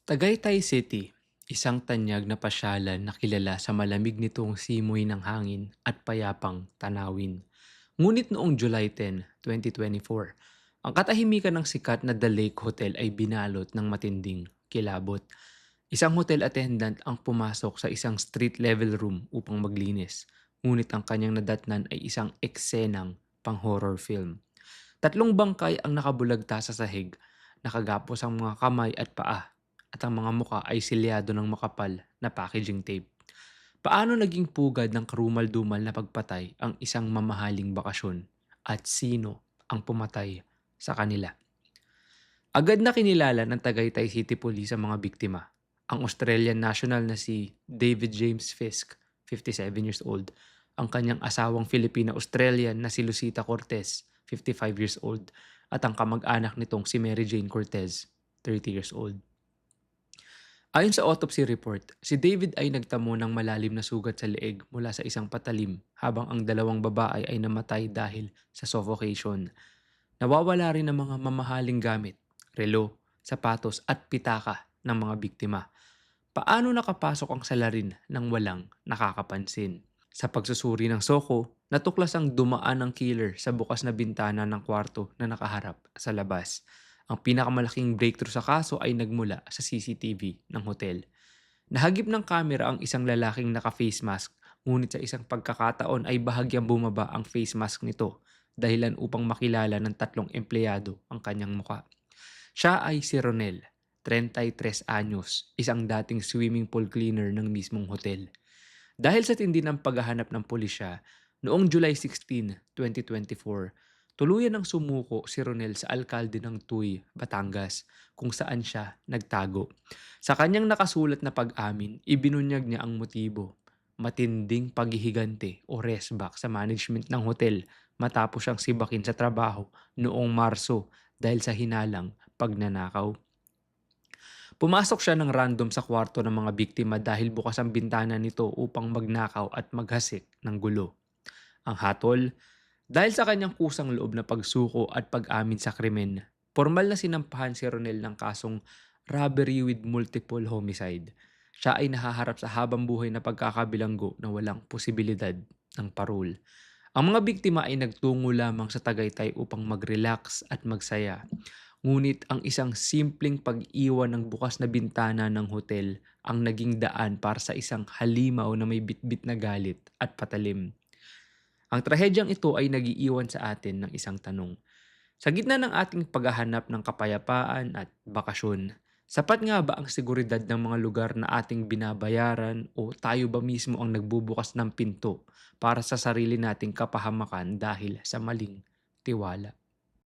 Tagaytay City, isang tanyag na pasyalan na kilala sa malamig nitong simoy ng hangin at payapang tanawin. Ngunit noong July 10, 2024, ang katahimikan ng sikat na The Lake Hotel ay binalot ng matinding kilabot. Isang hotel attendant ang pumasok sa isang street level room upang maglinis, ngunit ang kanyang nadatnan ay isang eksenang pang-horror film. Tatlong bangkay ang nakabulagta sa sahig, nakagapos ang mga kamay at paa, at ang mga muka ay silyado ng makapal na packaging tape. Paano naging pugad ng karumal-dumal na pagpatay ang isang mamahaling bakasyon? At sino ang pumatay sa kanila? Agad na kinilala ng Tagaytay City Police ang mga biktima. Ang Australian national na si David James Fisk, 57 years old, ang kanyang asawang Filipina-Australian na si Lucita Cortez, 55 years old, at ang kamag-anak nitong si Mary Jane Cortez, 30 years old. Ayon sa autopsy report, si David ay nagtamo ng malalim na sugat sa leeg mula sa isang patalim habang ang dalawang babae ay namatay dahil sa suffocation. Nawawala rin ang mga mamahaling gamit, relo, sapatos at pitaka ng mga biktima. Paano nakapasok ang salarin ng walang nakakapansin? Sa pagsusuri ng soko, natuklas ang dumaan ng killer sa bukas na bintana ng kwarto na nakaharap sa labas. Ang pinakamalaking breakthrough sa kaso ay nagmula sa CCTV ng hotel. Nahagip ng kamera ang isang lalaking naka-face mask, ngunit sa isang pagkakataon ay bahagyang bumaba ang face mask nito, dahilan upang makilala ng tatlong empleyado ang kanyang muka. Siya ay si Ronel, 33 anyos, isang dating swimming pool cleaner ng mismong hotel. Dahil sa tindi ng paghahanap ng pulisya, noong July 16, 2024, tuluyan ng sumuko si Ronel sa alkalde ng Tuy, Batangas, kung saan siya nagtago. Sa kanyang nakasulat na pag-amin, ibinunyag niya ang motibo: matinding paghihigante o resback sa management ng hotel matapos siyang sibakin sa trabaho noong Marso dahil sa hinalang pagnanakaw. Pumasok siya ng random sa kwarto ng mga biktima dahil bukas ang bintana nito upang magnakaw at maghasik ng gulo. Ang hatol, dahil sa kanyang kusang loob na pagsuko at pag-amin sa krimen, formal na sinampahan si Ronel ng kasong robbery with multiple homicide. Siya ay nahaharap sa habang buhay na pagkakabilanggo na walang posibilidad ng parol. Ang mga biktima ay nagtungo lamang sa Tagaytay upang mag-relax at magsaya. Ngunit ang isang simpleng pag-iwan ng bukas na bintana ng hotel ang naging daan para sa isang halimaw na may bitbit na galit at patalim. Ang trahedyang ito ay nagiiwan sa atin ng isang tanong. Sa gitna ng ating paghahanap ng kapayapaan at bakasyon, sapat nga ba ang seguridad ng mga lugar na ating binabayaran o tayo ba mismo ang nagbubukas ng pinto para sa sarili nating kapahamakan dahil sa maling tiwala?